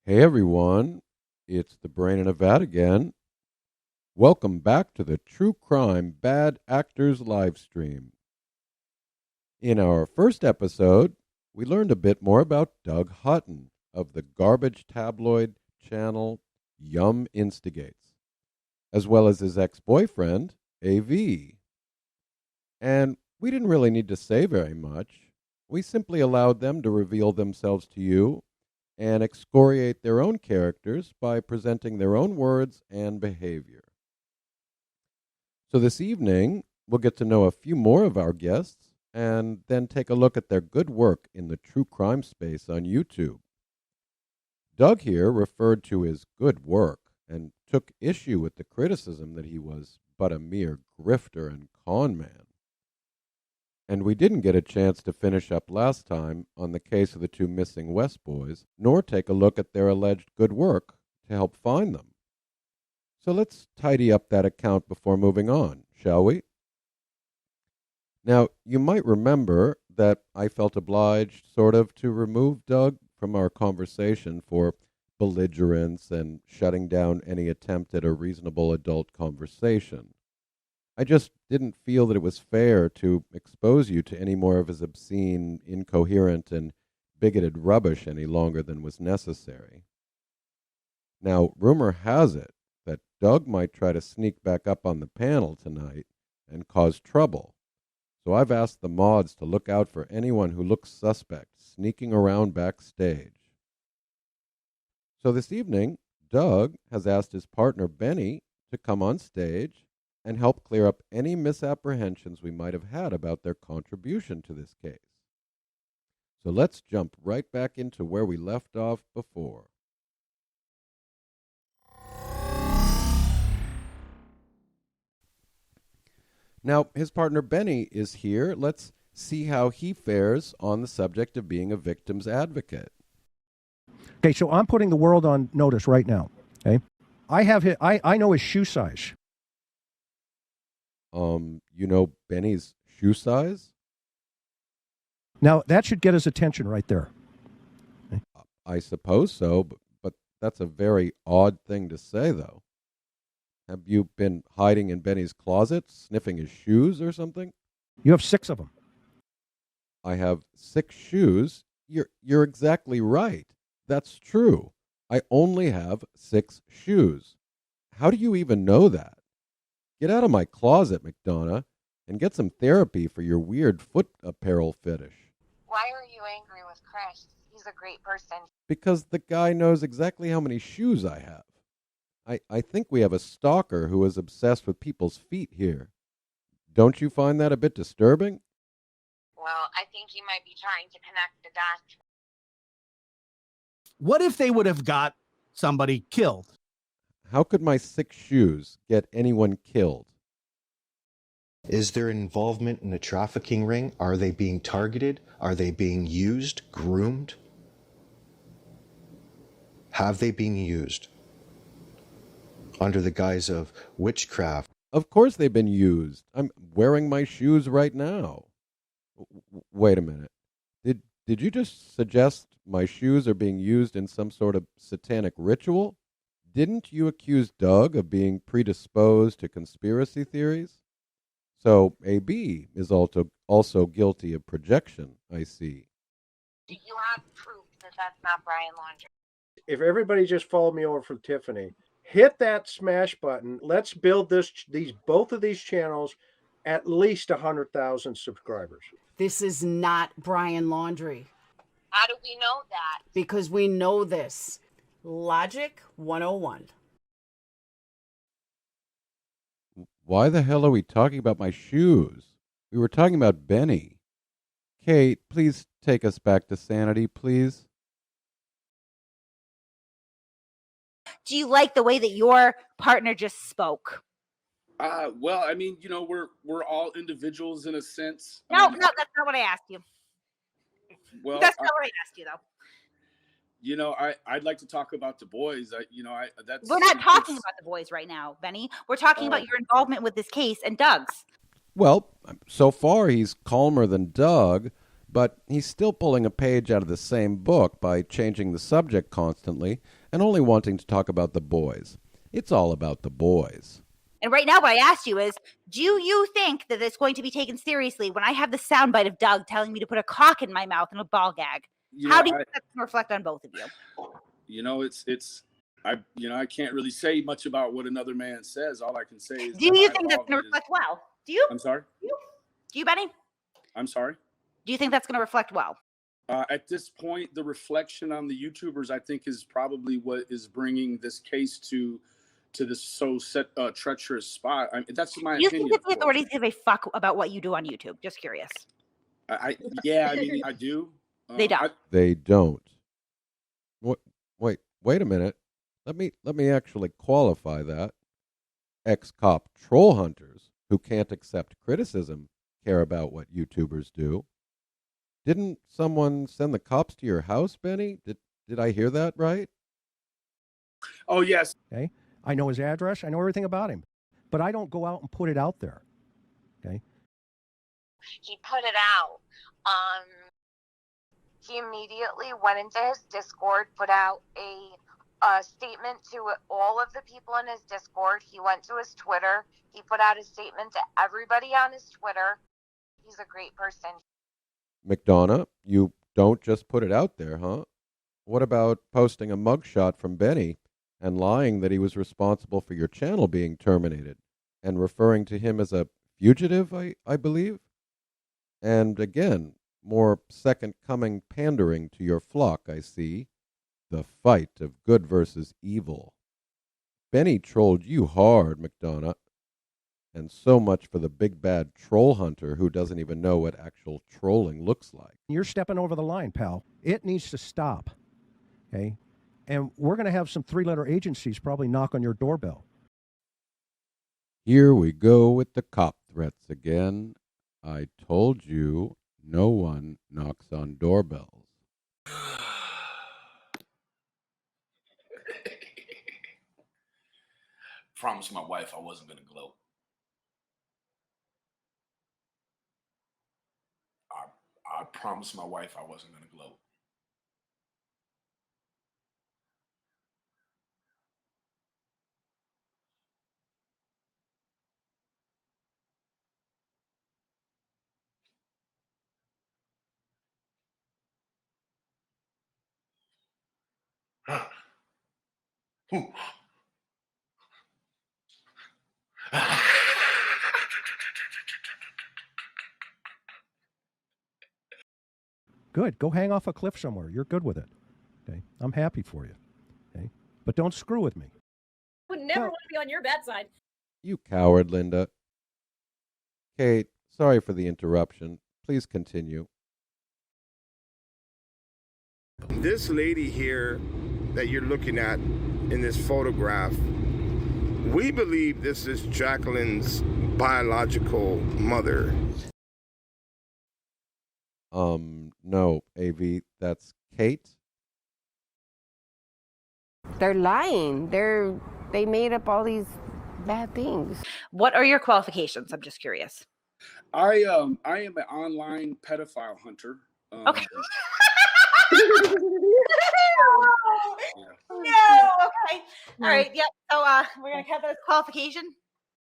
Hey everyone, it's the Brain in a Vat again. Welcome back to the True Crime Bad Actors live stream. In our first episode, we learned a bit more about Doug Hutton of the garbage tabloid channel Yum Instigates, as well as his ex-boyfriend, AV. And we didn't really need to say very much. We simply allowed them to reveal themselves to you and excoriate their own characters by presenting their own words and behavior. So this evening, we'll get to know a few more of our guests and then take a look at their good work in the true crime space on YouTube. Doug here referred to his good work and took issue with the criticism that he was but a mere grifter and con man. And we didn't get a chance to finish up last time on the case of the two missing West boys, nor take a look at their alleged good work to help find them. So let's tidy up that account before moving on, shall we? Now, you might remember that I felt obliged, sort of, to remove Doug from our conversation for belligerence and shutting down any attempt at a reasonable adult conversation. I just didn't feel that it was fair to expose you to any more of his obscene, incoherent, and bigoted rubbish any longer than was necessary. Now, rumor has it that Doug might try to sneak back up on the panel tonight and cause trouble. So I've asked the mods to look out for anyone who looks suspect sneaking around backstage. So this evening, Doug has asked his partner Benny to come on stage and help clear up any misapprehensions we might have had about their contribution to this case. So let's jump right back into where we left off before. Now, his partner Benny is here. Let's see how he fares on the subject of being a victim's advocate. Okay, so I'm putting the world on notice right now. Okay, I know his shoe size. You know Benny's shoe size? Now, that should get his attention right there. Okay. I suppose so, but that's a very odd thing to say, though. Have you been hiding in Benny's closet, sniffing his shoes or something? You have 6 of them. I have 6 shoes? You're exactly right. That's true. I only have 6 shoes. How do you even know that? Get out of my closet, McDonough, and get some therapy for your weird foot apparel fetish. Why are you angry with Chris? He's a great person. Because the guy knows exactly how many shoes I have. I think we have a stalker who is obsessed with people's feet here. Don't you find that a bit disturbing? Well, I think he might be trying to connect the dots. What if they would have got somebody killed? How could my 6 shoes get anyone killed? Is there involvement in a trafficking ring? Are they being targeted? Are they being used, groomed? Have they been used under the guise of witchcraft? Of course they've been used. I'm wearing my shoes right now. Wait a minute. Did you just suggest my shoes are being used in some sort of satanic ritual? Didn't you accuse Doug of being predisposed to conspiracy theories? So AB is also guilty of projection, I see. Do you have proof that that's not Brian Laundrie? If everybody just followed me over from Tiffany, hit that smash button. Let's build both of these channels at least 100,000 subscribers. This is not Brian Laundrie. How do we know that? Because we know this. Logic 101. Why the hell are we talking about my shoes? We were talking about Benny. Kate, please take us back to sanity, please. Do you like the way that your partner just spoke? Well, I mean, you know, we're all individuals in a sense. No, that's not what I asked you. Well, That's not what I asked you, though. You know, I'd like to talk about the boys. We're not talking about the boys right now, Benny. We're talking about your involvement with this case and Doug's. Well, so far he's calmer than Doug, But he's still pulling a page out of the same book by changing the subject constantly and only wanting to talk about the boys. It's all about the boys. And right now, what I asked you is, do you think that it's going to be taken seriously when I have the soundbite of Doug telling me to put a cock in my mouth and a ball gag? How do you think that's going to reflect on both of you? You know, I can't really say much about what another man says. All I can say is, do you think that's going to reflect well? Do you? I'm sorry? Do you, Benny? I'm sorry? Do you think that's going to reflect well? At this point, the reflection on the YouTubers, I think, is probably what is bringing this case to this treacherous spot. I mean, that's my opinion. Do you think that the authorities give a fuck about what you do on YouTube? Just curious. Yeah, I mean, I do. They don't. They don't. Wait a minute. Let me actually qualify that. Ex-cop troll hunters who can't accept criticism care about what YouTubers do. Didn't someone send the cops to your house, Benny? Did I hear that right? Oh, yes. Okay. I know his address. I know everything about him. But I don't go out and put it out there. Okay. He put it out. He immediately went into his Discord, put out a statement to all of the people in his Discord. He went to his Twitter. He put out a statement to everybody on his Twitter. He's a great person. McDonough, you don't just put it out there, huh? What about posting a mugshot from Benny and lying that he was responsible for your channel being terminated and referring to him as a fugitive, I believe? And again, more second coming pandering to your flock, I see. The fight of good versus evil. Benny trolled you hard, McDonough. And so much for the big bad troll hunter who doesn't even know what actual trolling looks like. You're stepping over the line, pal. It needs to stop. Okay? And we're going to have some three-letter agencies probably knock on your doorbell. Here we go with the cop threats again. I told you no one knocks on doorbells. Promised my wife I wasn't going to gloat. I promised my wife I wasn't going to gloat. Good. Go hang off a cliff somewhere. You're good with it. Okay? I'm happy for you. Okay? But don't screw with me. I would never want to be on your bad side. You coward, Linda. Kate, sorry for the interruption. Please continue. This lady here that you're looking at in this photograph, we believe this is Jacqueline's biological mother. No, AV, that's Kate. They're lying. They made up all these bad things. What are your qualifications? I'm just curious. I am an online pedophile hunter. Okay. No. Okay. All right. Yep. So we're gonna cut that as qualification.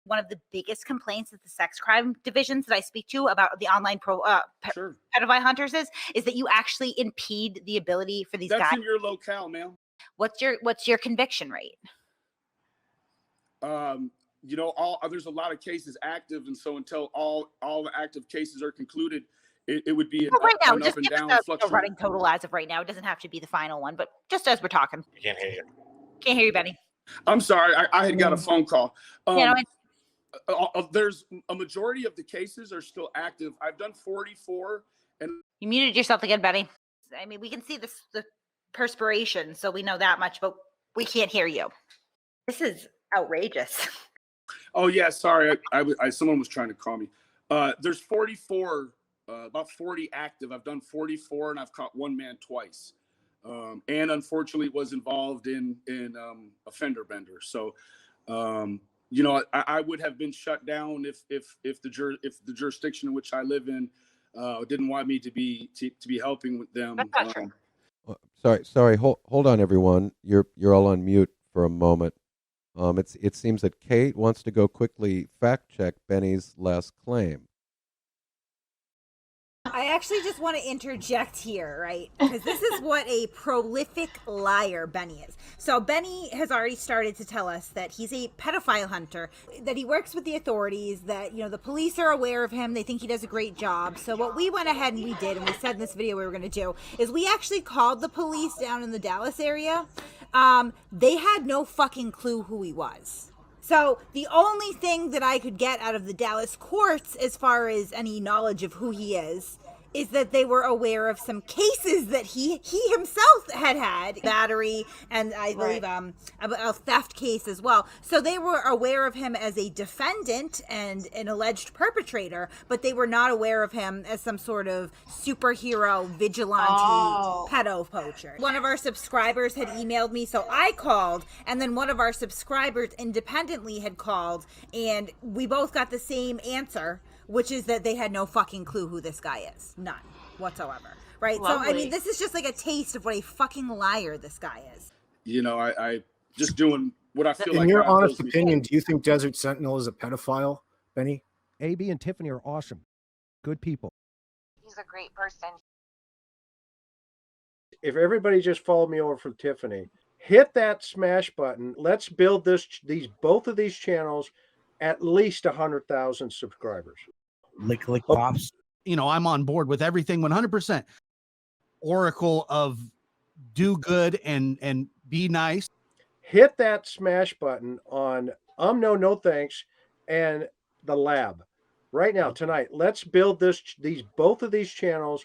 One of the biggest complaints that the sex crime divisions that I speak to about the online pedophile hunters is that you actually impede the ability for these guys. That's in your locale, ma'am. What's your conviction rate? You know, there's a lot of cases active, and so until all the active cases are concluded, it would be right now, an just up and give down us a fluctuation. running total as of right now. It doesn't have to be the final one, but just as we're talking. Can't hear you. Can't hear you, Benny. I'm sorry, I had got a phone call. There's a majority of the cases are still active. I've done 44, and you muted yourself again, Benny. I mean, we can see the perspiration, so we know that much, but we can't hear you. This is outrageous. Oh yeah, sorry. Someone was trying to call me. There's 44, about 40 active. I've done 44, and I've caught one man twice, and unfortunately was involved in a fender bender. So, you know, I would have been shut down if the jurisdiction in which I live in didn't want me to be helping with them. That's not true. Sorry. Hold on, everyone. You're all on mute for a moment. It seems that Kate wants to go quickly fact check Benny's last claim. I actually just want to interject here, right? Because this is what a prolific liar Benny is. So Benny has already started to tell us that he's a pedophile hunter, that he works with the authorities, that, you know, the police are aware of him. They think he does a great job. So what we went ahead and we did, and we said in this video we were going to do, is we actually called the police down in the Dallas area. They had no fucking clue who he was. So the only thing that I could get out of the Dallas courts as far as any knowledge of who he is that they were aware of some cases that he himself had battery, and I believe a theft case as well. So they were aware of him as a defendant and an alleged perpetrator, but they were not aware of him as some sort of superhero vigilante pedo poacher. One of our subscribers had emailed me, so I called, and then one of our subscribers independently had called, and we both got the same answer, which is that they had no fucking clue who this guy is. None whatsoever. Right? Lovely. So, I mean, this is just like a taste of what a fucking liar this guy is. You know, I just doing what I feel like. In your honest opinion, do you think Desert Sentinel is a pedophile, Benny? AB and Tiffany are awesome. Good people. He's a great person. If everybody just followed me over from Tiffany, hit that smash button. Let's build both of these channels at least 100,000 subscribers. Lick pops. You know, I'm on board with everything 100%. Oracle of do good and be nice. Hit that smash button on No Thanks and the Lab right now tonight. Let's build both of these channels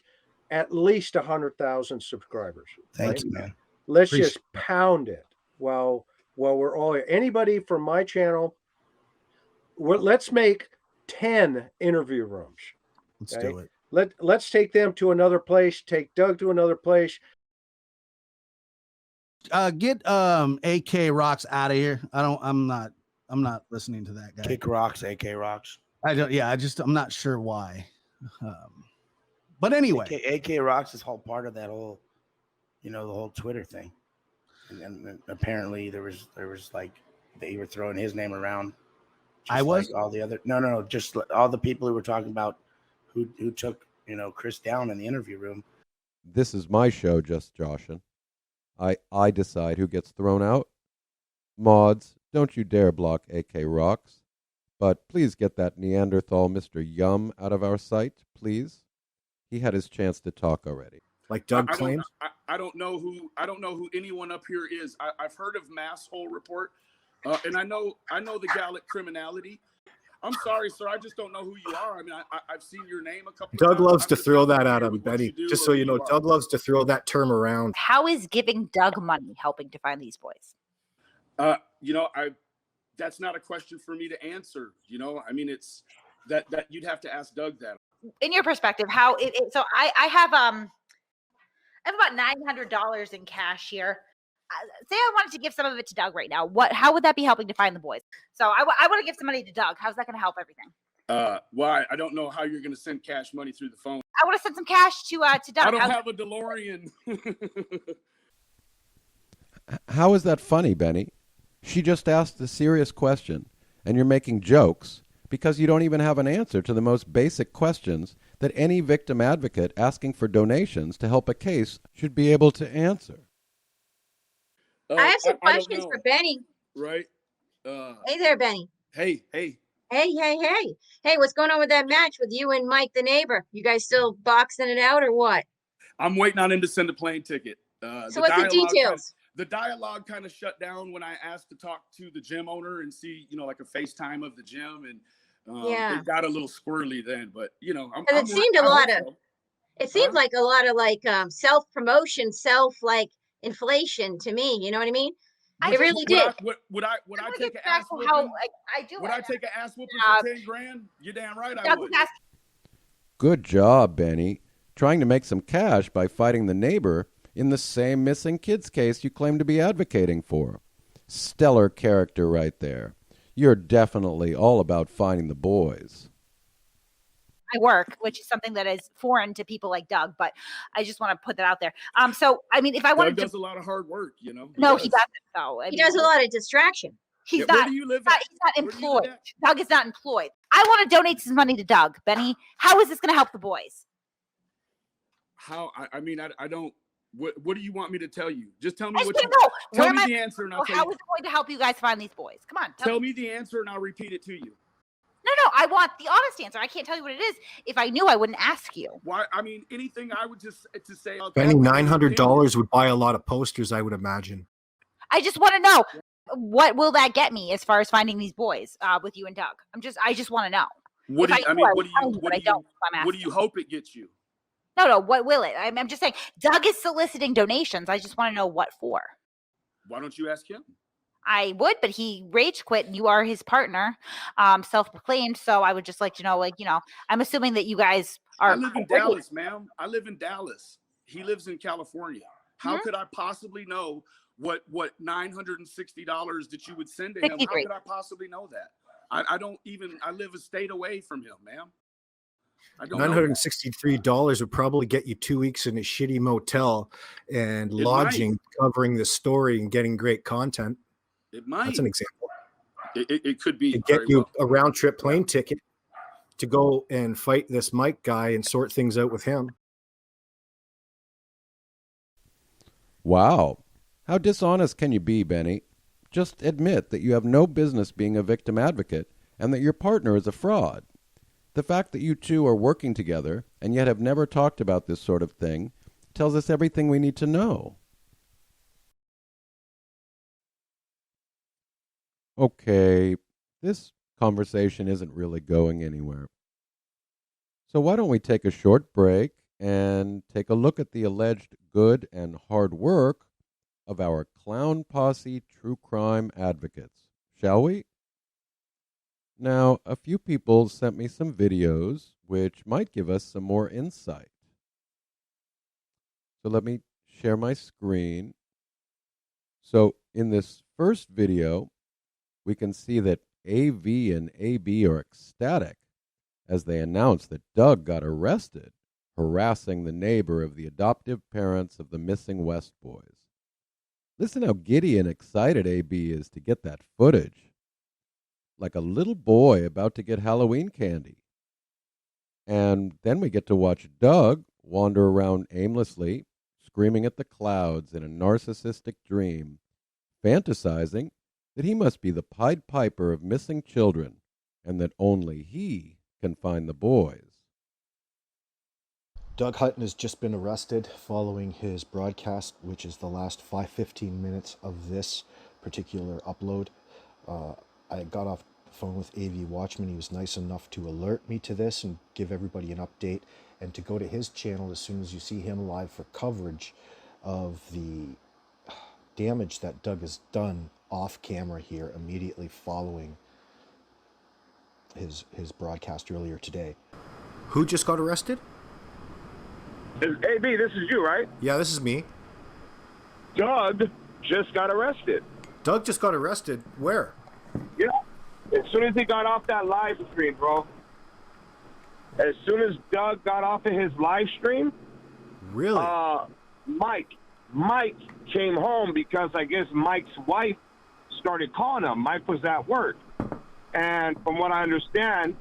at least 100,000 subscribers. Thank you, man. Let's just pound it while we're all here. Anybody from my channel, let's make 10 interview rooms. Let's do it. Let's take them to another place. Take Doug to another place. Get AK Rocks out of here. I'm not listening to that guy. Kick Rocks, AK Rocks. I'm not sure why. But anyway, AK Rocks is whole part of that whole, the whole Twitter thing. And apparently there was like they were throwing his name around. Like all the other no, just all the people who were talking about who took Chris down in the interview room. This is my show, Just Joshin. I decide who gets thrown out. Mods, don't you dare block AK Rocks. But please get that Neanderthal Mr. Yum out of our sight, please. He had his chance to talk already. Like Doug claims. I don't know who anyone up here is. I've heard of Masshole Report, and I know the Gallic criminality. I'm sorry, sir. I just don't know who you are. I mean, I've seen your name a couple. Doug times. loves to throw that at him, Benny. Just so you know, Doug loves to throw that term around. How is giving Doug money helping to find these boys? That's not a question for me to answer. I mean, it's that you'd have to ask Doug that. In your perspective, how so I have about $900 in cash here. Say I wanted to give some of it to Doug right now. How would that be helping to find the boys? So I want to give some money to Doug. How's that going to help everything? Well, I don't know how you're going to send cash money through the phone. I want to send some cash to Doug. I don't have a DeLorean. How is that funny, Benny? She just asked a serious question, and you're making jokes because you don't even have an answer to the most basic questions that any victim advocate asking for donations to help a case should be able to answer. I have some questions for Benny. Right. Hey there, Benny. Hey. Hey, what's going on with that match with you and Mike, the neighbor? You guys still boxing it out or what? I'm waiting on him to send a plane ticket. So what's the details? The dialogue kind of shut down when I asked to talk to the gym owner and see, like a FaceTime of the gym. And it got a little squirrely then. But, it seemed like a lot of self-promotion, inflation to me. You know what I mean? It really did. Would I take an ass whooping? Would I take an ass whooping for 10 grand? You're damn right I would. Good job, Benny. Trying to make some cash by fighting the neighbor in the same missing kids case you claim to be advocating for. Stellar character right there. You're definitely all about finding the boys. my work, which is something that is foreign to people like Doug. But I just want to put that out there. So I mean, if I wanted Doug does a lot of hard work, you know. No, he doesn't. Though He does a lot of distraction. He's Yeah, not. where do you live at? He's not Where do you live employed. Doug is not employed. I want to donate some money to Doug. Benny, how is this going to help the boys? How? I mean, I don't. What do you want me to tell you? Just tell me I what just you want to know. tell me the answer, and I'll tell How you. is it going to help you guys find these boys? Come on, Tell me the answer, and I'll repeat it to you. No, I want the honest answer. I can't tell you what it is. If I knew, I wouldn't ask you. Why? I mean, anything I would just to say. Benny, $900 would buy a lot of posters, I would imagine. I just want to know, what will that get me as far as finding these boys with you and Doug? I just want to know. What do you, I mean? What do you hope it gets you? No. What will it? I'm just saying. Doug is soliciting donations. I just want to know what for. Why don't you ask him? I would, but he rage quit, and you are his partner, self-proclaimed. So I would just like to know, I'm assuming that you guys are. I live in Dallas, ma'am. I live in Dallas. He lives in California. How could I possibly know what $960 that you would send to him? How could I possibly know that? I don't even. I live a state away from him, ma'am. $963 would probably get you 2 weeks in a shitty motel and lodging, covering the story and getting great content. It might. That's an example. It could be. To get you a round trip plane ticket to go and fight this Mike guy and sort things out with him. Wow. How dishonest can you be, Benny? Just admit that you have no business being a victim advocate and that your partner is a fraud. The fact that you two are working together and yet have never talked about this sort of thing tells us everything we need to know. Okay, this conversation isn't really going anywhere. So why don't we take a short break and take a look at the alleged good and hard work of our Clown Posse true crime advocates, shall we? Now, a few people sent me some videos which might give us some more insight. So let me share my screen. So in this first video, we can see that AV and AB are ecstatic as they announce that Doug got arrested, harassing the neighbor of the adoptive parents of the missing West boys. Listen how giddy and excited AB is to get that footage. Like a little boy about to get Halloween candy. And then we get to watch Doug wander around aimlessly, screaming at the clouds in a narcissistic dream, fantasizing that he must be the Pied Piper of missing children and that only he can find the boys. Doug Hutton has just been arrested following his broadcast, which is the last 15 minutes of this particular upload. I got off the phone with AV Watchman. He was nice enough to alert me to this and give everybody an update, and to go to his channel as soon as you see him live for coverage of the damage that Doug has done off camera here immediately following his broadcast earlier today. Who just got arrested? AB, this is you, right? Yeah, this is me. Doug just got arrested. Doug just got arrested? Where? Yeah. As soon as he got off that live stream, bro. As soon as Doug got off of his live stream. Really? Mike came home because I guess Mike's wife started calling him. Mike was at work. And from what I understand,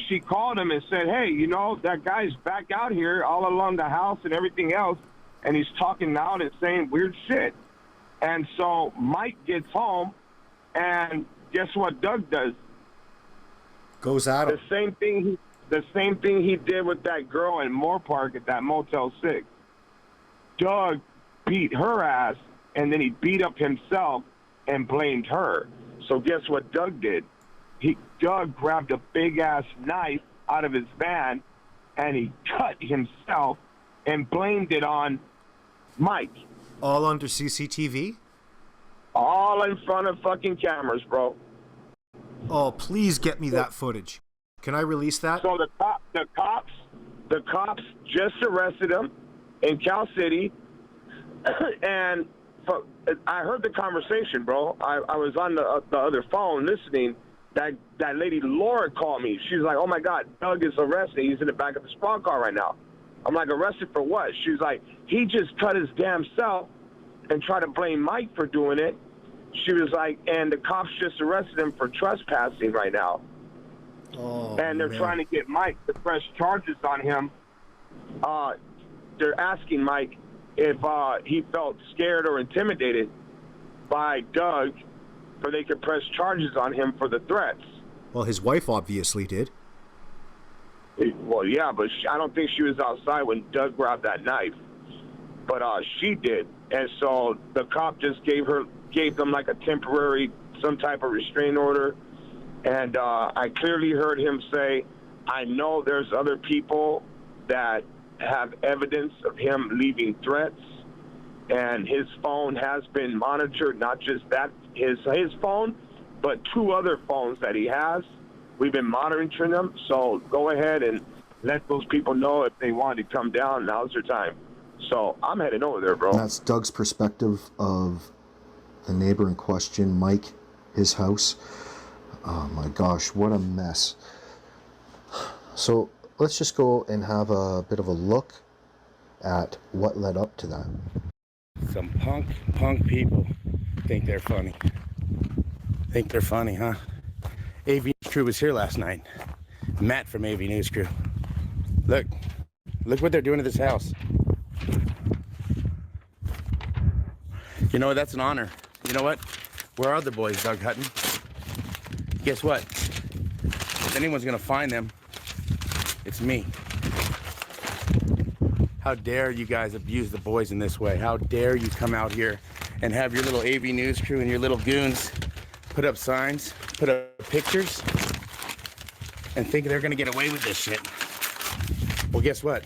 she called him and said, hey, you know, that guy's back out here all along the house and everything else, and he's talking loud and saying weird shit. And so Mike gets home, and guess what Doug does? Goes at him. The same thing he did with that girl in Moore Park at that Motel 6. Doug beat her ass, and then he beat up himself and blamed her. So guess what Doug did? Doug grabbed a big-ass knife out of his van, and he cut himself and blamed it on Mike. All under CCTV? All in front of fucking cameras, bro. Oh, please get me that footage. Can I release that? So the cops just arrested him in Cal City, and I heard the conversation, bro. I was on the other phone listening, that lady Laura called me. She's like, oh my God, Doug is arrested. He's in the back of the squad car right now. I'm like, arrested for what? She's like, he just cut his damn self and tried to blame Mike for doing it. She was like, and the cops just arrested him for trespassing right now. Oh, and they're trying to get Mike to press charges on him. They're asking Mike if he felt scared or intimidated by Doug, so they could press charges on him for the threats. Well, his wife obviously did. Well, yeah, but I don't think she was outside when Doug grabbed that knife. But she did. And so the cop just gave them like a temporary, some type of restraining order. And I clearly heard him say, I know there's other people that have evidence of him leaving threats. And his phone has been monitored, not just that, his phone, but 2 other phones that he has. We've been monitoring them, so go ahead and let those people know if they want to come down. Now's their time. So I'm heading over there, bro. And that's Doug's perspective of the neighbor in question, Mike, his house. Oh my gosh, what a mess. So let's just go and have a bit of a look at what led up to that. Some punk people think they're funny. Think they're funny, huh? AV News Crew was here last night. Matt from AV News Crew. Look what they're doing to this house. You know what? That's an honor. You know what? Where are the boys, Doug Hutton? Guess what? If anyone's gonna find them, it's me. How dare you guys abuse the boys in this way? How dare you come out here and have your little AV News Crew and your little goons put up signs, put up pictures, and think they're gonna get away with this shit. Well, guess what?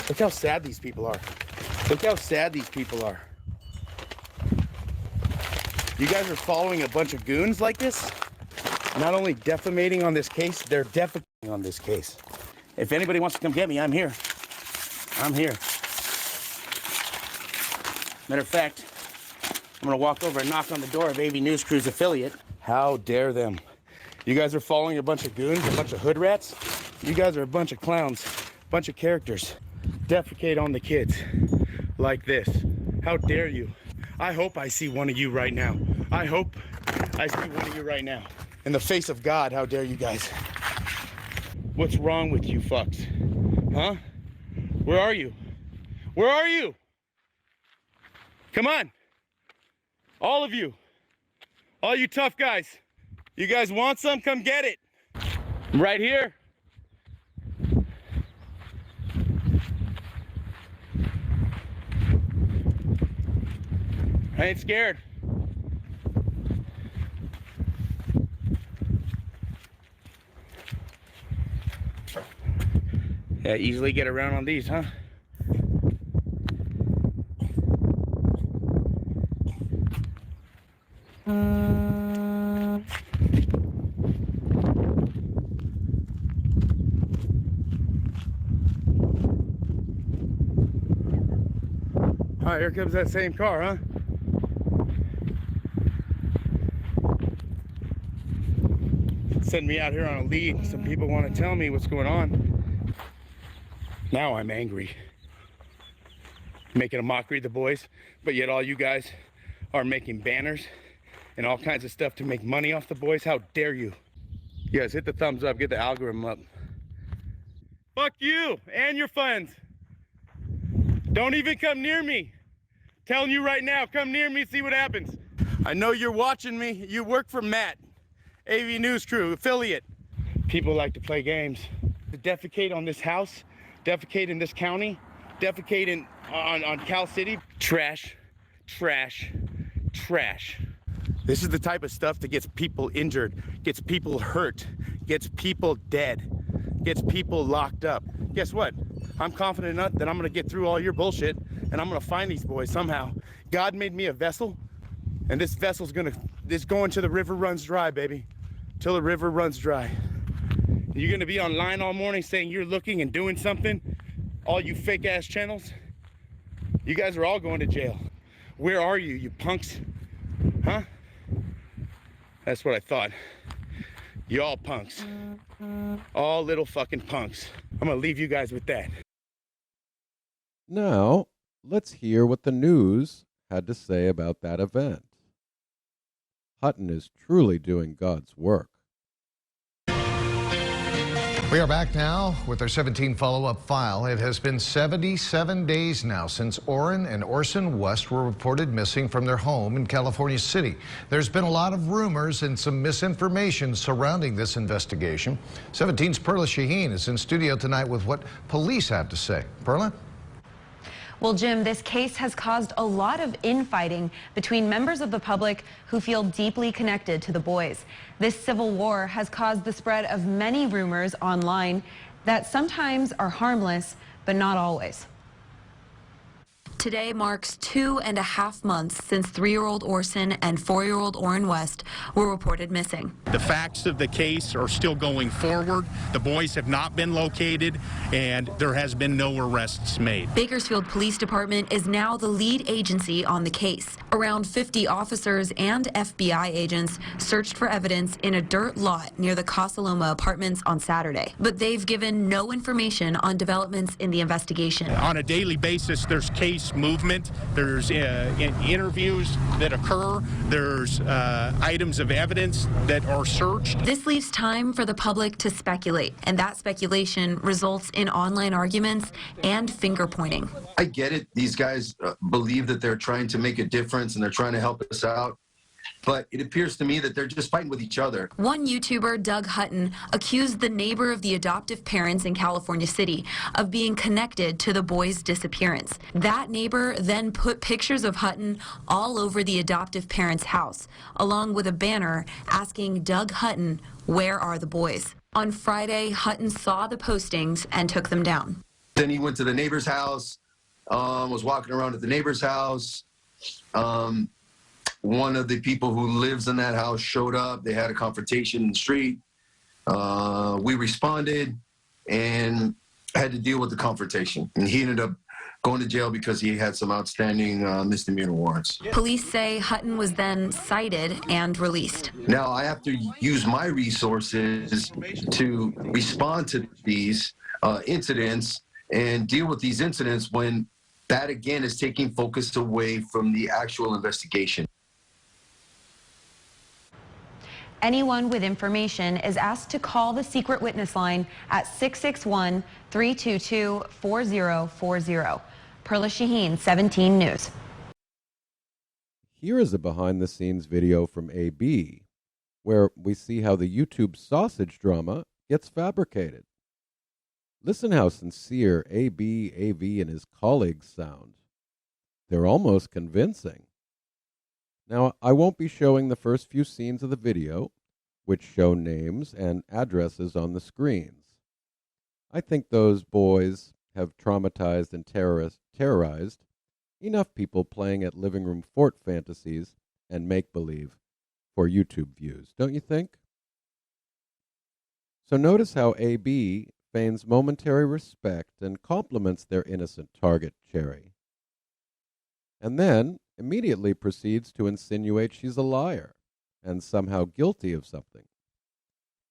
Look how sad these people are. Look how sad these people are. You guys are following a bunch of goons like this? Not only defamating on this case, they're defecating on this case. If anybody wants to come get me, I'm here. I'm here. Matter of fact, I'm gonna walk over and knock on the door of AV News Crew's affiliate. How dare them? You guys are following a bunch of goons, a bunch of hood rats? You guys are a bunch of clowns, a bunch of characters. Defecate on the kids like this. How dare you? I hope I see one of you right now. I hope I see one of you right now. In the face of God, how dare you guys? What's wrong with you fucks? Huh? Where are you? Where are you? Come on. All of you. All you tough guys. You guys want some? Come get it. I'm right here. I ain't scared. Yeah, easily get around on these, huh? All right, here comes that same car, huh? Send me out here on a lead. Some people want to tell me what's going on. Now I'm angry. Making a mockery of the boys, but yet all you guys are making banners and all kinds of stuff to make money off the boys. How dare you? You guys hit the thumbs up, get the algorithm up. Fuck you and your friends. Don't even come near me. Telling you right now, come near me, see what happens. I know you're watching me. You work for Matt, AV News Crew, affiliate. People like to play games. To defecate on this house, defecate in this county, defecate on Cal City. Trash, trash, trash. This is the type of stuff that gets people injured, gets people hurt, gets people dead, gets people locked up. Guess what? I'm confident enough that I'm gonna get through all your bullshit and I'm gonna find these boys somehow. God made me a vessel, and this vessel's going to the river runs dry, baby. Till the river runs dry. You're gonna be online all morning saying you're looking and doing something. All you fake ass channels. You guys are all going to jail. Where are you, you punks? Huh? That's what I thought. Y'all punks. All little fucking punks. I'm gonna leave you guys with that. Now, let's hear what the news had to say about that event. Hutton is truly doing God's work. We are back now with our 17 follow-up file. It has been 77 days now since Orrin and Orson West were reported missing from their home in California City. There's been a lot of rumors and some misinformation surrounding this investigation. 17's Perla Shaheen is in studio tonight with what police have to say. Perla? Well, Jim, this case has caused a lot of infighting between members of the public who feel deeply connected to the boys. This civil war has caused the spread of many rumors online that sometimes are harmless, but not always. Today marks 2.5 months since 3-year-old Orson and 4-year-old Orrin West were reported missing. The facts of the case are still going forward. The boys have not been located, and there has been no arrests made. Bakersfield Police Department is now the lead agency on the case. Around 50 officers and FBI agents searched for evidence in a dirt lot near the Casa Loma apartments on Saturday. But they've given no information on developments in the investigation. On a daily basis, there's case movement, there's interviews that occur, there's items of evidence that are searched. This leaves time for the public to speculate, and that speculation results in online arguments and finger pointing. I get it. These guys believe that they're trying to make a difference and they're trying to help us out. But it appears to me that they're just fighting with each other. One YouTuber, Doug Hutton, accused the neighbor of the adoptive parents in California City of being connected to the boys' disappearance. That neighbor then put pictures of Hutton all over the adoptive parents' house, along with a banner asking Doug Hutton, "Where are the boys?" On Friday, Hutton saw the postings and took them down. Then he went to the neighbor's house, was walking around at the neighbor's house. One of the people who lives in that house showed up. They had a confrontation in the street. We responded and had to deal with the confrontation. And he ended up going to jail because he had some outstanding misdemeanor warrants. Police say Hutton was then cited and released. Now I have to use my resources to respond to these incidents and deal with these incidents when that again is taking focus away from the actual investigation. Anyone with information is asked to call the secret witness line at 661-322-4040. Perla Shaheen, 17 News. Here is a behind-the-scenes video from AB, where we see how the YouTube sausage drama gets fabricated. Listen how sincere AB, AV, and his colleagues sound. They're almost convincing. Now, I won't be showing the first few scenes of the video, which show names and addresses on the screens. I think those boys have traumatized and terrorized enough people playing at living room fort fantasies and make-believe for YouTube views, don't you think? So notice how AB feigns momentary respect and compliments their innocent target, Cherry. And then immediately proceeds to insinuate she's a liar and somehow guilty of something.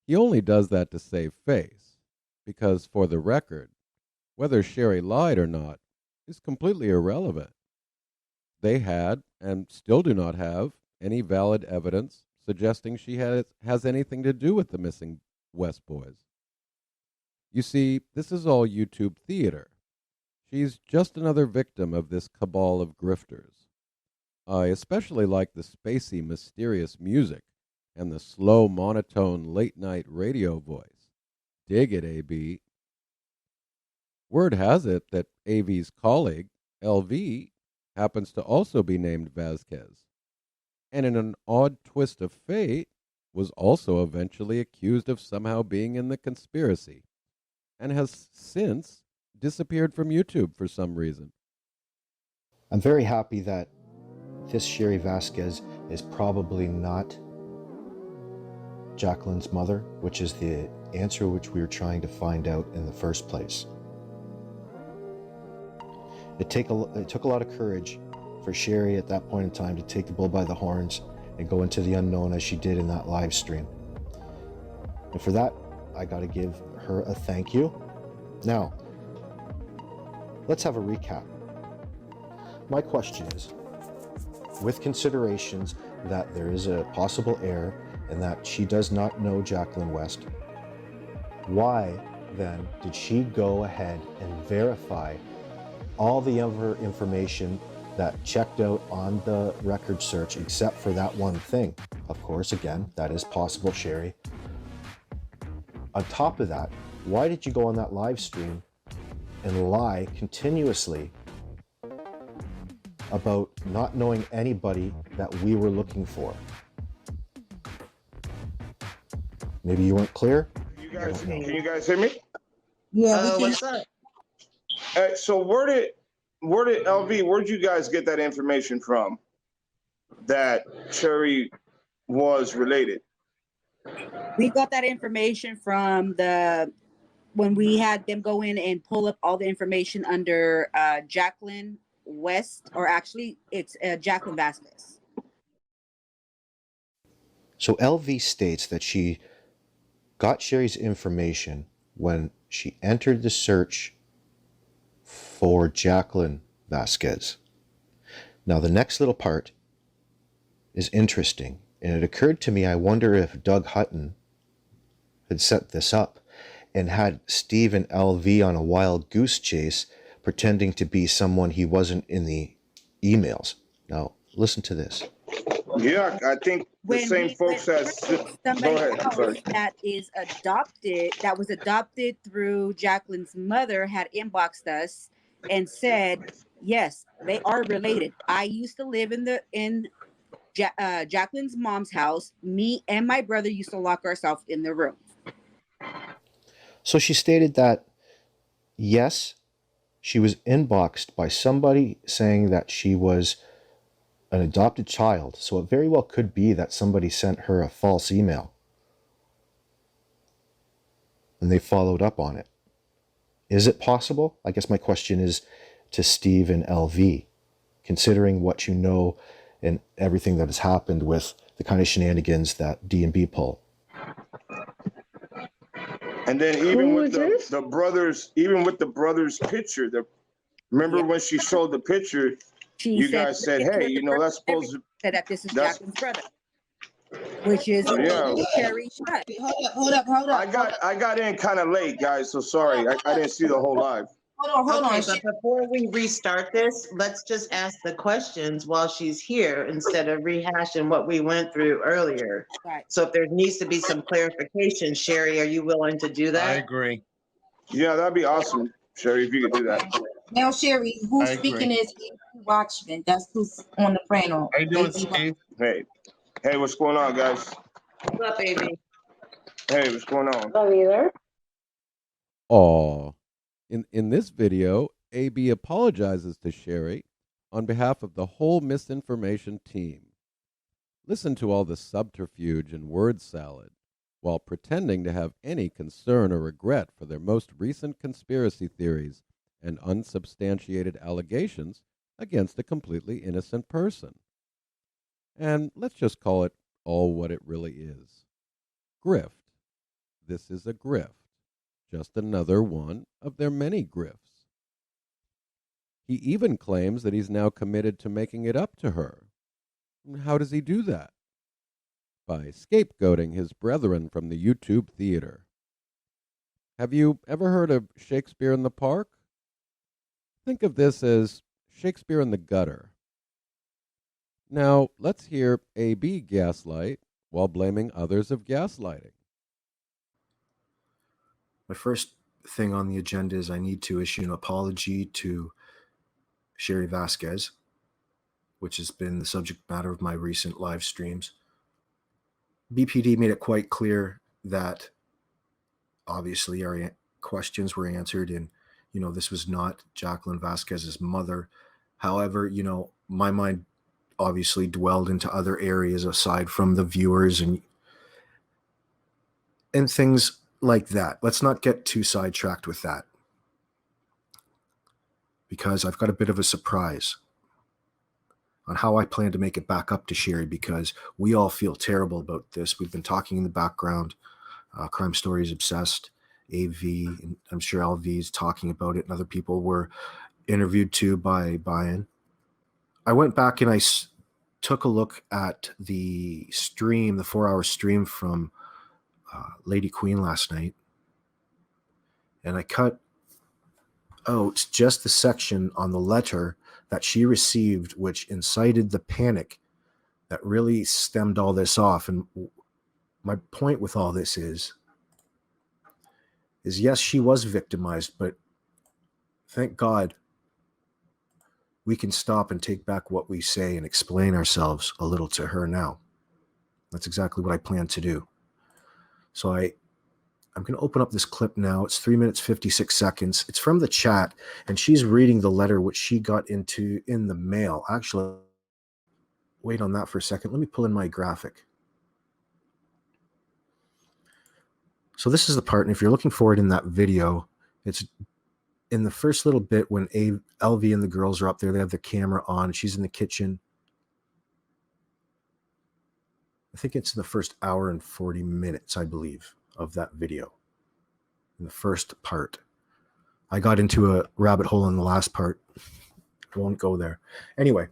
He only does that to save face, because for the record, whether Sherry lied or not is completely irrelevant. They had, and still do not have, any valid evidence suggesting she has anything to do with the missing West boys. You see, this is all YouTube theater. She's just another victim of this cabal of grifters. I especially like the spacey, mysterious music and the slow, monotone, late-night radio voice. Dig it, AB. Word has it that AV's colleague, LV, happens to also be named Vasquez, and in an odd twist of fate, was also eventually accused of somehow being in the conspiracy, and has since disappeared from YouTube for some reason. I'm very happy that this Sherry Vasquez is probably not Jacqueline's mother, which is the answer which we were trying to find out in the first place. It took a lot of courage for Sherry at that point in time to take the bull by the horns and go into the unknown as she did in that live stream. And for that, I got to give her a thank you. Now, let's have a recap. My question is, with considerations that there is a possible error and that she does not know Jacqueline West, why then did she go ahead and verify all the other information that checked out on the record search except for that one thing? Of course, again, that is possible, Sherry. On top of that, why did you go on that live stream and lie continuously about not knowing anybody that we were looking for? Maybe you weren't clear? Can you guys hear me? Yeah, what's up? So where did LV, where'd you guys get that information from that Cherry was related? We got that information from when we had them go in and pull up all the information under Jacqueline West, or actually it's Jacqueline Vasquez. So LV states that she got Sherry's information when she entered the search for Jacqueline Vasquez. Now, the next little part is interesting, and it occurred to me, I wonder if Doug Hutton had set this up and had Steve and LV on a wild goose chase, pretending to be someone he wasn't in the emails. Now, listen to this. Yeah, I think the same folks as... Go ahead, I'm sorry. That was adopted through Jacqueline's mother had inboxed us and said, yes, they are related. I used to live in Jacqueline's mom's house. Me and my brother used to lock ourselves in the room. So she stated that, yes, she was inboxed by somebody saying that she was an adopted child. So it very well could be that somebody sent her a false email and they followed up on it. Is it possible? I guess my question is to Steve and LV, considering what you know and everything that has happened with the kind of shenanigans that D&B pull. And then even with the brothers picture, remember when she showed the picture, you guys said, hey, you know, that's supposed to... Said that this is Jacqueline's brother, which is Cherry Shut. Hold up. I got in kind of late, guys, so sorry. I didn't see the whole live. Hold on. But before we restart this, let's just ask the questions while she's here instead of rehashing what we went through earlier. Right. So if there needs to be some clarification, Sherry, are you willing to do that? I agree. Yeah, that'd be awesome, Sherry, if you could do that. Now, Sherry, who's speaking is Watchman. That's who's on the panel. How you doing, Steve? Hey, what's going on, guys? What's up, baby? Hey, what's going on? Love you there. Aw. In this video, AB apologizes to Sherry on behalf of the whole misinformation team. Listen to all the subterfuge and word salad while pretending to have any concern or regret for their most recent conspiracy theories and unsubstantiated allegations against a completely innocent person. And let's just call it all what it really is. Grift. This is a grift. Just another one of their many grifts. He even claims that he's now committed to making it up to her. How does he do that? By scapegoating his brethren from the YouTube theater. Have you ever heard of Shakespeare in the Park? Think of this as Shakespeare in the gutter. Now, let's hear AB gaslight while blaming others of gaslighting. My first thing on the agenda is I need to issue an apology to Sherry Vasquez, which has been the subject matter of my recent live streams. BPD made it quite clear that obviously our questions were answered and, this was not Jacqueline Vasquez's mother. However, my mind obviously dwelled into other areas aside from the viewers and things like that. Let's not get too sidetracked with that, because I've got a bit of a surprise on how I plan to make it back up to Sherry, because we all feel terrible about this. We've been talking in the background Crime Stories Obsessed, AV, and I'm sure LV's talking about it, and other people were interviewed too by Brian. I went back and I took a look at the stream, the 4-hour stream from Lady Queen last night, and I cut out just the section on the letter that she received, which incited the panic that really stemmed all this off. And my point with all this is yes, she was victimized, but thank God we can stop and take back what we say and explain ourselves a little to her now. That's exactly what I plan to do. So I'm going to open up this clip now. It's 3 minutes, 56 seconds. It's from the chat, and she's reading the letter which she got into in the mail. Actually, wait on that for a second. Let me pull in my graphic. So this is the part, and if you're looking for it in that video, it's in the first little bit when LV and the girls are up there. They have the camera on. She's in the kitchen. I think it's the first hour and 40 minutes, I believe, of that video. In the first part. I got into a rabbit hole in the last part. I won't go there. Anyway,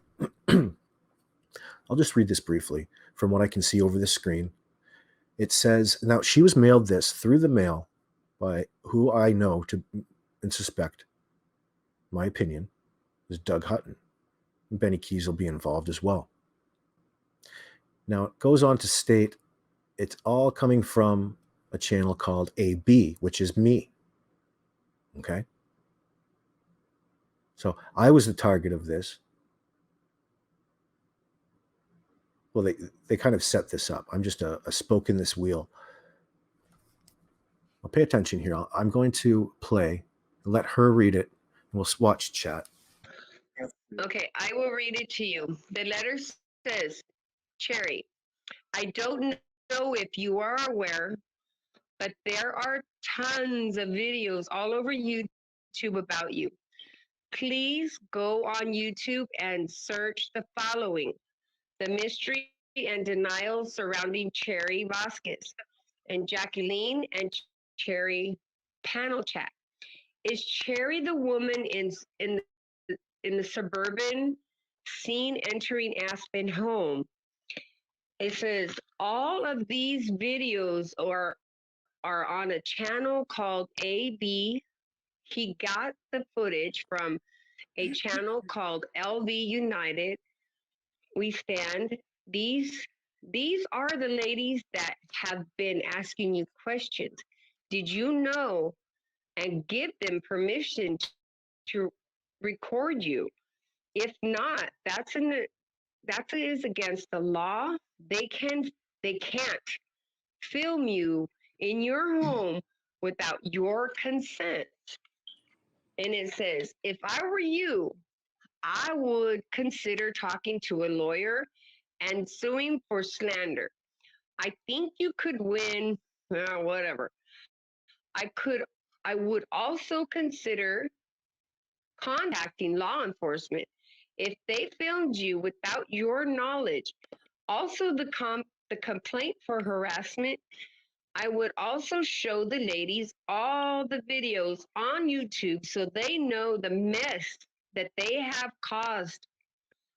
I'll just read this briefly from what I can see over the screen. It says, now she was mailed this through the mail by who I know to and suspect, my opinion, is Doug Hutton. And Benny Keys will be involved as well. Now, it goes on to state it's all coming from a channel called AB, which is me. Okay? So I was the target of this. Well, they kind of set this up. I'm just a spoke in this wheel. I'll pay attention here. I'm going to play, let her read it, and we'll watch chat. Okay, I will read it to you. The letter says, Cherry, I don't know if you are aware, but there are tons of videos all over YouTube about you. Please go on YouTube and search the following: the mystery and denial surrounding Cherry Vasquez and Jacqueline and Cherry panel chat. Is Cherry the woman in the suburban scene entering Aspen home? It says all of these videos are on a channel called AB. He got the footage from a channel called LV United. We stand. These are the ladies that have been asking you questions. Did you know and give them permission to record you? If not, that is against the law. They can't film you in your home without your consent. And it says, if I were you, I would consider talking to a lawyer and suing for slander. I think you could win, whatever. I would also consider contacting law enforcement if they filmed you without your knowledge. Also, the complaint for harassment, I would also show the ladies all the videos on YouTube so they know the mess that they have caused.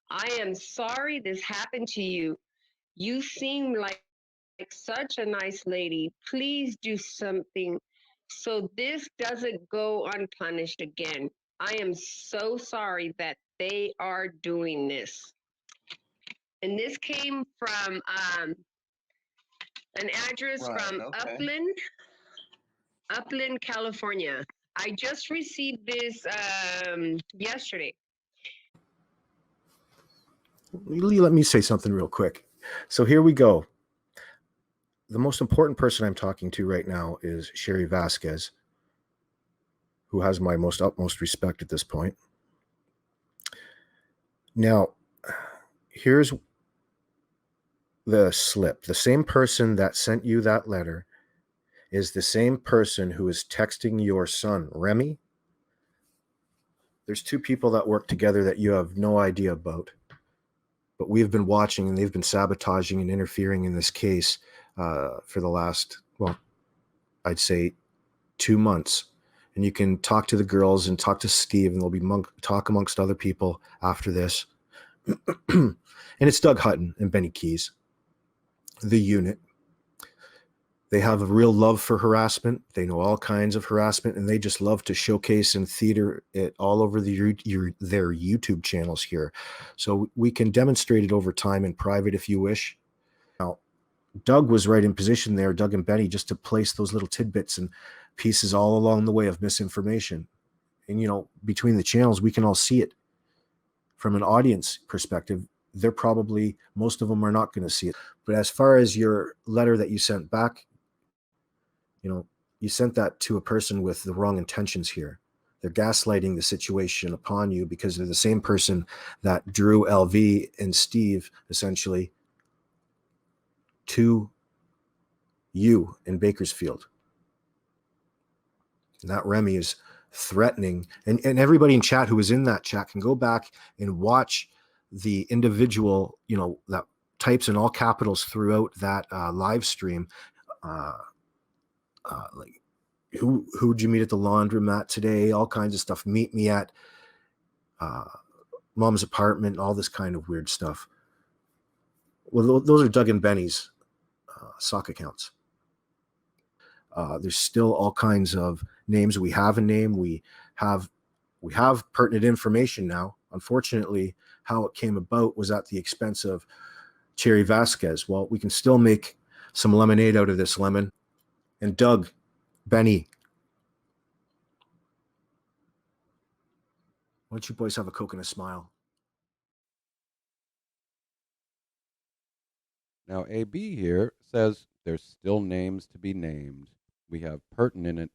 I am sorry this happened to you. You seem like such a nice lady. Please do something so this doesn't go unpunished again. I am so sorry that they are doing this. And this came from an address from Upland, California. I just received this yesterday. Let me say something real quick. So here we go. The most important person I'm talking to right now is Cherry Vasquez, who has my utmost respect at this point. Now, here's the slip. The same person that sent you that letter is the same person who is texting your son, Remy. There's two people that work together that you have no idea about. But we've been watching, and they've been sabotaging and interfering in this case for the last, I'd say 2 months, and you can talk to the girls and talk to Steve, and there'll be talk amongst other people after this. And it's Doug Hutton and Benny Keys, the unit. They have a real love for harassment. They know all kinds of harassment, and they just love to showcase and theater it all over their YouTube channels here. So we can demonstrate it over time in private if you wish. Now, Doug was right in position there, Doug and Benny, just to place those little tidbits and pieces all along the way of misinformation. And, you know, between the channels, we can all see it. From an audience perspective, they're probably, most of them are not going to see it. But as far as your letter that you sent back, you know, you sent that to a person with the wrong intentions here. They're gaslighting the situation upon you because they're the same person that drew LV and Steve, essentially, to you in Bakersfield. And that Remy is threatening. And everybody in chat who was in that chat can go back and watch the individual, you know, that types in all capitals throughout that live stream. Like, who'd you meet at the laundromat today? All kinds of stuff. Meet me at mom's apartment, all this kind of weird stuff. Well, those are Doug and Benny's sock accounts. There's still all kinds of names. We have a name. We have pertinent information now. Unfortunately, how it came about was at the expense of Cherry Vasquez. Well, we can still make some lemonade out of this lemon. And Doug, Benny, why don't you boys have a Coke and a smile? Now, AB here says there's still names to be named. We have pertinent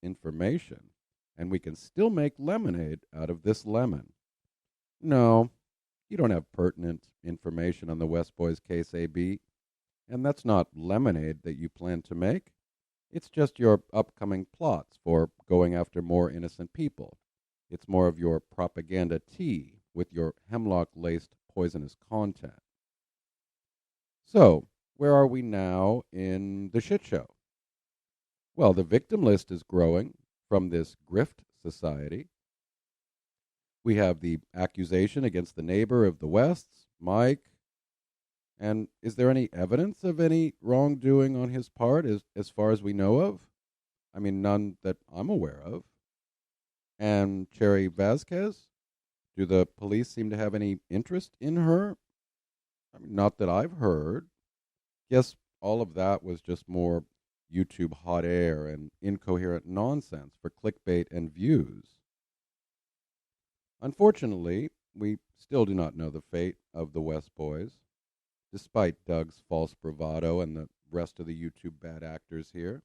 information, and we can still make lemonade out of this lemon. No, you don't have pertinent information on the West Boys case, AB, and that's not lemonade that you plan to make. It's just your upcoming plots for going after more innocent people. It's more of your propaganda tea with your hemlock-laced poisonous content. So, where are we now in the shit show? Well, the victim list is growing from this grift society. We have the accusation against the neighbor of the Wests, Mike. And is there any evidence of any wrongdoing on his part as far as we know of? I mean, none that I'm aware of. And Cherry Vasquez? Do the police seem to have any interest in her? I mean, not that I've heard. Guess all of that was just more YouTube hot air and incoherent nonsense for clickbait and views. Unfortunately, we still do not know the fate of the West Boys, despite Doug's false bravado and the rest of the YouTube bad actors here.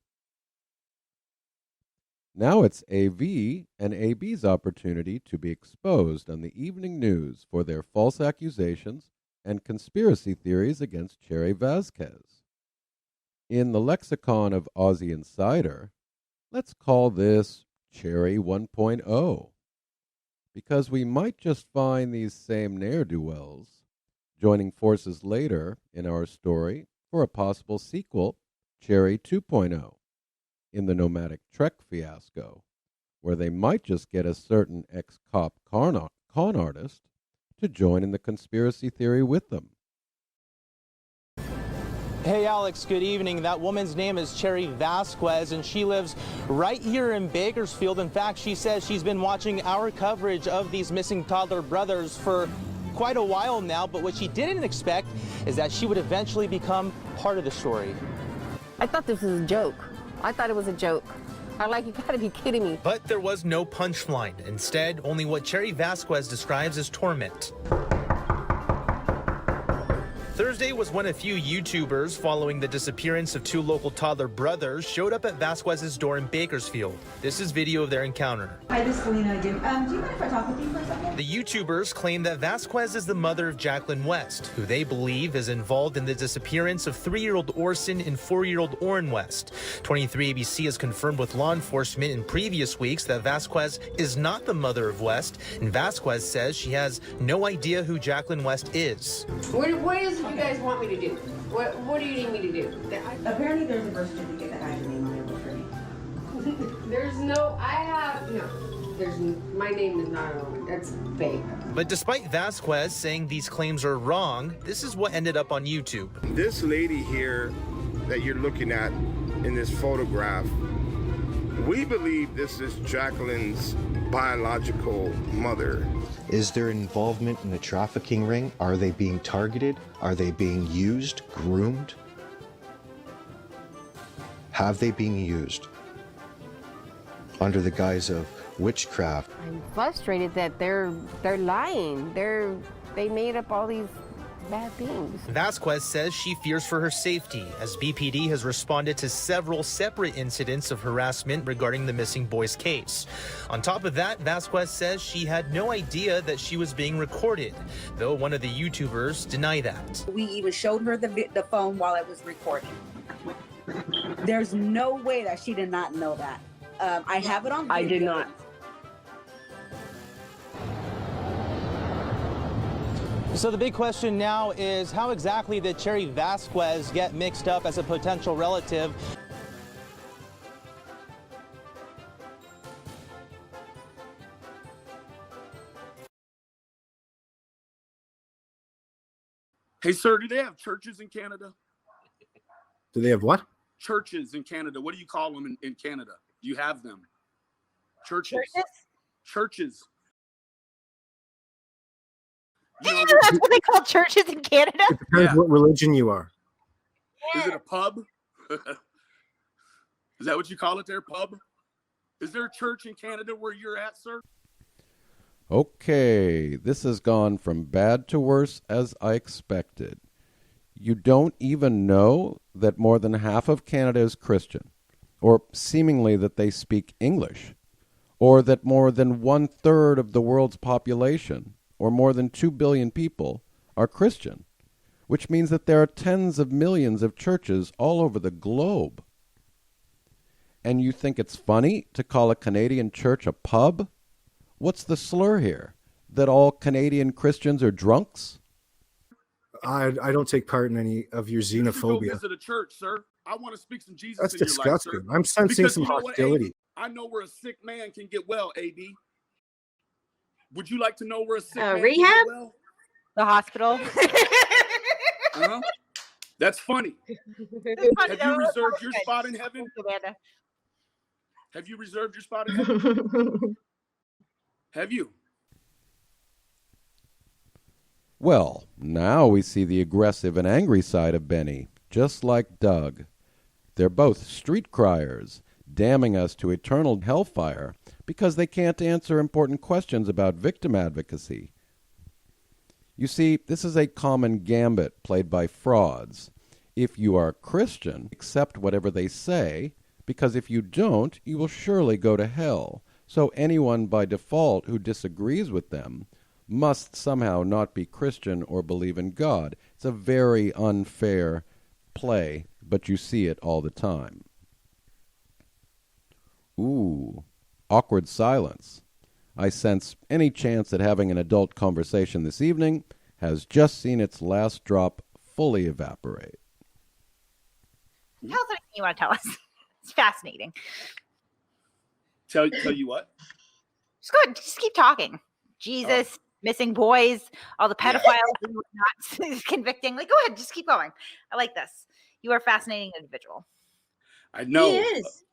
Now it's AV and AB's opportunity to be exposed on the evening news for their false accusations and conspiracy theories against Cherry Vasquez. In the lexicon of Aussie Insider, let's call this Cherry 1.0, because we might just find these same ne'er-do-wells joining forces later in our story for a possible sequel, Cherry 2.0, in the Nomadic Trek fiasco, where they might just get a certain ex-cop con artist to join in the conspiracy theory with them. Hey Alex, good evening. That woman's name is Cherry Vasquez, and she lives right here in Bakersfield. In fact, she says she's been watching our coverage of these missing toddler brothers for quite a while now, but what she didn't expect is that she would eventually become part of the story. I thought this was a joke. I thought it was a joke. I'm like, you gotta be kidding me. But there was no punchline. Instead, only what Cherry Vasquez describes as torment. Thursday was when a few YouTubers, following the disappearance of two local toddler brothers, showed up at Vasquez's door in Bakersfield. This is video of their encounter. Hi, this is Selena again. Do you mind if I talk with you for a second? The YouTubers claim that Vasquez is the mother of Jacqueline West, who they believe is involved in the disappearance of 3-year-old Orson and 4-year-old Orrin West. 23 ABC has confirmed with law enforcement in previous weeks that Vasquez is not the mother of West, and Vasquez says she has no idea who Jacqueline West is. What is it you guys want me to do? What do you need me to do? Apparently there's a birth certificate that I have a name on it. There's no, I have, no. My name is not on. That's fake. But despite Vasquez saying these claims are wrong, this is what ended up on YouTube. This lady here that you're looking at in this photograph, we believe this is Jacqueline's biological mother. Is there involvement in a trafficking ring? Are they being targeted? Are they being used, groomed? Have they been used under the guise of witchcraft? I'm frustrated that they're lying. They made up all these bad things. Vasquez says she fears for her safety as BPD has responded to several separate incidents of harassment regarding the missing boys case. On top of that, Vasquez says she had no idea that she was being recorded, though one of the YouTubers deny that. We even showed her the phone while it was recording. There's no way that she did not know that. I have it on video. I did not. So the big question now is how exactly did Cherry Vasquez get mixed up as a potential relative? Hey, sir, do they have churches in Canada? Do they have what? Churches in Canada. What do you call them in Canada? Do you have them? Churches. Churches. Did you know that's what they call churches in Canada? It depends what religion you are. Is it a pub? Is that what you call it there, pub? Is there a church in Canada where you're at, sir? Okay, this has gone from bad to worse as I expected. You don't even know that more than half of Canada is Christian, or seemingly that they speak English, or that more than 1/3 of the world's population, or more than 2 billion people, are Christian, which means that there are tens of millions of churches all over the globe. And you think it's funny to call a Canadian church a pub? What's the slur here? That all Canadian Christians are drunks? I don't take part in any of your You should go xenophobia. visit a church, sir. I want to speak some Jesus That's in your life, disgusting. sir. I'm sensing Because some you know what, hostility. AD? I know where a sick man can get well, AD. Would you like to know where a sick man can rehab? get well? The hospital. Uh-huh. That's funny. Have you reserved your spot in heaven? Have you reserved your spot in heaven? Have you? Well, now we see the aggressive and angry side of Benny, just like Doug. They're both street criers, damning us to eternal hellfire because they can't answer important questions about victim advocacy. You see, this is a common gambit played by frauds. If you are Christian, accept whatever they say, because if you don't, you will surely go to hell. So anyone by default who disagrees with them must somehow not be Christian or believe in God. It's a very unfair play, but you see it all the time. Ooh, awkward silence. I sense any chance at having an adult conversation this evening has just seen its last drop fully evaporate. Tell us anything you want to tell us. It's fascinating. Tell you what? Just go ahead. Just keep talking. Jesus, missing boys, all the pedophiles that you were not convicting. Like, go ahead. Just keep going. I like this. You are a fascinating individual. I know. He is.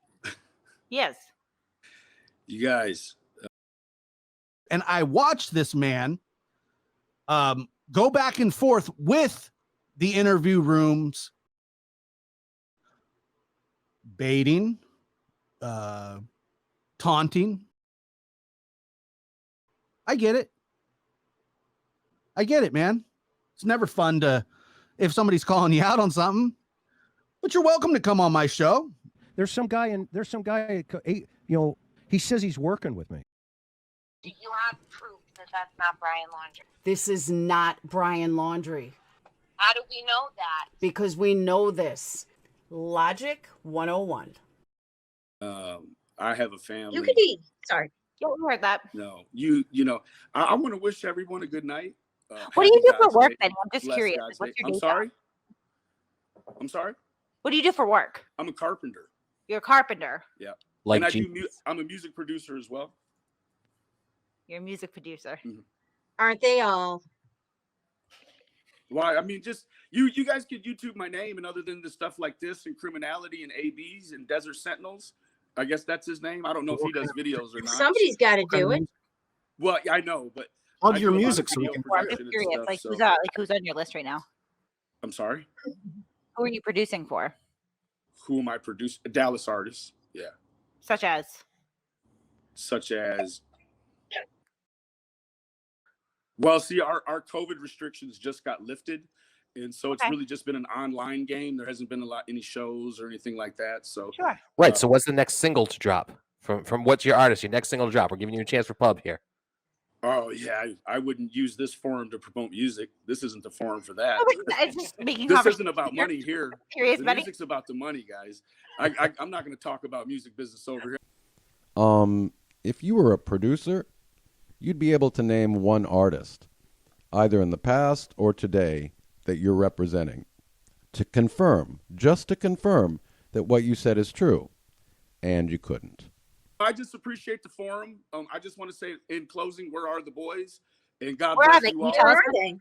Yes. You guys. And I watched this man go back and forth with the interview rooms, baiting, taunting. I get it. I get it, man. It's never fun if somebody's calling you out on something, but you're welcome to come on my show. There's some guy, he says he's working with me. Do you have proof that that's not Brian Laundrie? This is not Brian Laundrie. How do we know that? Because we know this. Logic 101. I have a family. You could eat. Sorry. You heard that. No, you know, I want to wish everyone a good night. What do you do for God's work, day. Benny? I'm just Bless curious. God's What's day. your I'm day sorry. job? I'm sorry. What do you do for work? I'm a carpenter. You're a carpenter. Yeah. and Jesus. I'm a music producer as well. You're a music producer. Aren't they all? Why? I mean, just you guys could YouTube my name, and other than the stuff like this and criminality and ABs and Desert Sentinels, I guess that's his name. I don't know if he does videos or not. Somebody's got to do it. Well, I know, but Plug I your do a lot of music so we video can I'm production just and curious, stuff, like so- who's on your list right now? I'm sorry. Who are you producing for? Who am I producing? Dallas artists. Yeah. Such as? Well, see, our COVID restrictions just got lifted. And so it's Okay. really just been an online game. There hasn't been any shows or anything like that. So Sure. Right. So what's the next single to drop from what's your artist? Your next single to drop. We're giving you a chance for pub here. Oh yeah, I wouldn't use this forum to promote music. This isn't the forum for that. It's just making This conversation isn't about money here. Curious, The buddy. music's about the money, guys. I'm not going to talk about music business over here. If you were a producer, you'd be able to name one artist, either in the past or today, that you're representing, just to confirm that what you said is true, and you couldn't. I just appreciate the forum. I just want to say in closing, where are the boys? And God Where are bless they? you Can all. you tell us Where are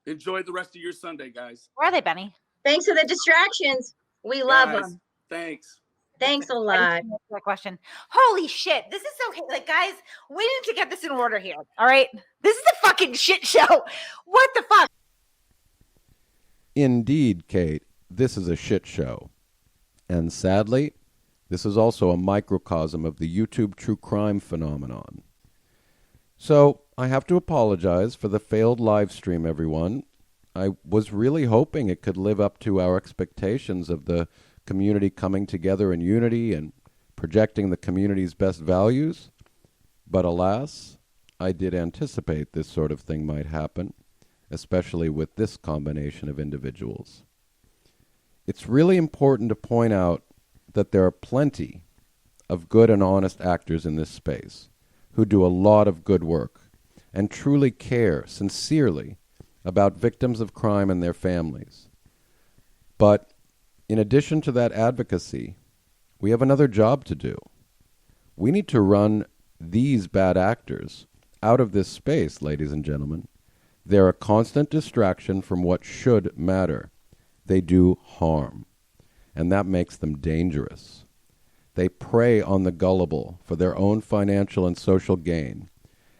they? Enjoy the rest of your Sunday, guys. Where are they, Benny? Thanks for the distractions. We love Guys, them. Thanks. Thanks a lot. That question. Holy shit! This is so like, guys. We need to get this in order here. All right, this is a fucking shit show. What the fuck? Indeed, Kate, this is a shit show. And sadly, this is also a microcosm of the YouTube true crime phenomenon. So, I have to apologize for the failed live stream, everyone. I was really hoping it could live up to our expectations of the community coming together in unity and projecting the community's best values. But alas, I did anticipate this sort of thing might happen, especially with this combination of individuals. It's really important to point out that there are plenty of good and honest actors in this space who do a lot of good work and truly care sincerely about victims of crime and their families. But in addition to that advocacy, we have another job to do. We need to run these bad actors out of this space, ladies and gentlemen. They're a constant distraction from what should matter. They do harm, and that makes them dangerous. They prey on the gullible for their own financial and social gain,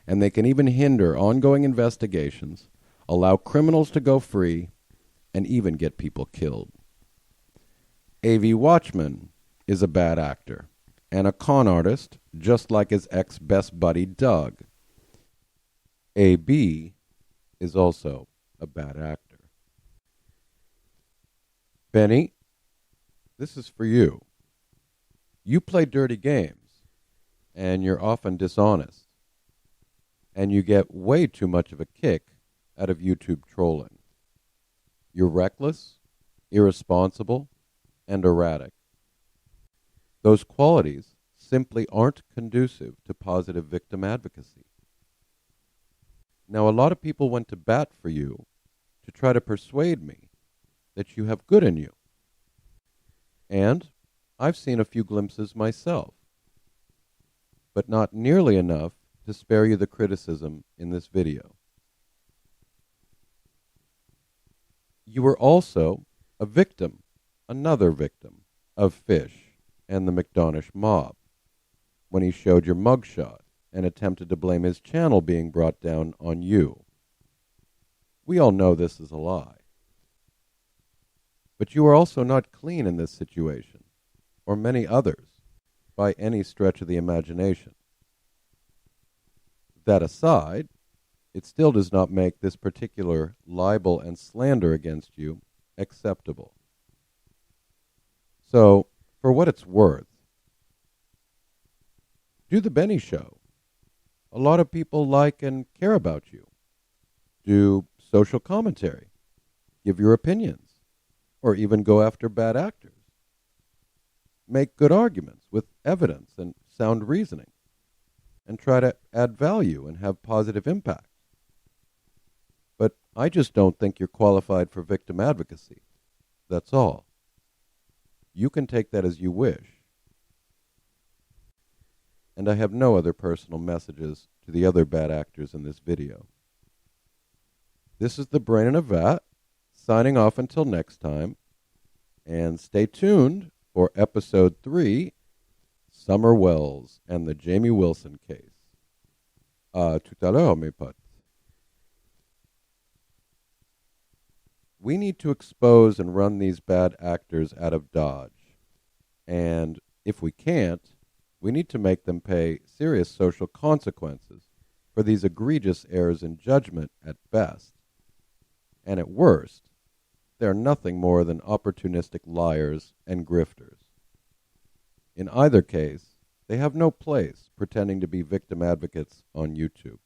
and they can even hinder ongoing investigations, allow criminals to go free, and even get people killed. A.V. Watchman is a bad actor and a con artist, just like his ex-best buddy Doug. A.B. is also a bad actor. Benny, this is for you. You play dirty games, and you're often dishonest, and you get way too much of a kick out of YouTube trolling. You're reckless, irresponsible, and erratic. Those qualities simply aren't conducive to positive victim advocacy. Now, a lot of people went to bat for you to try to persuade me that you have good in you. And I've seen a few glimpses myself, but not nearly enough to spare you the criticism in this video. You were also a victim, another victim, of Fish and the McDonough mob when he showed your mugshot and attempted to blame his channel being brought down on you. We all know this is a lie. But you are also not clean in this situation, or many others, by any stretch of the imagination. That aside, it still does not make this particular libel and slander against you acceptable. So, for what it's worth, do the Benny Show. A lot of people like and care about you. Do social commentary. Give your opinions. Or even go after bad actors. Make good arguments with evidence and sound reasoning. And try to add value and have positive impact. But I just don't think you're qualified for victim advocacy. That's all. You can take that as you wish. and I have no other personal messages to the other bad actors in this video. This is the Brain in a Vat, signing off until next time, and stay tuned for episode 3, Summer Wells and the Jamie Wilson case. À tout à l'heure, mes potes. We need to expose and run these bad actors out of Dodge. And if we can't, we need to make them pay serious social consequences for these egregious errors in judgment at best. And at worst, they're nothing more than opportunistic liars and grifters. In either case, they have no place pretending to be victim advocates on YouTube.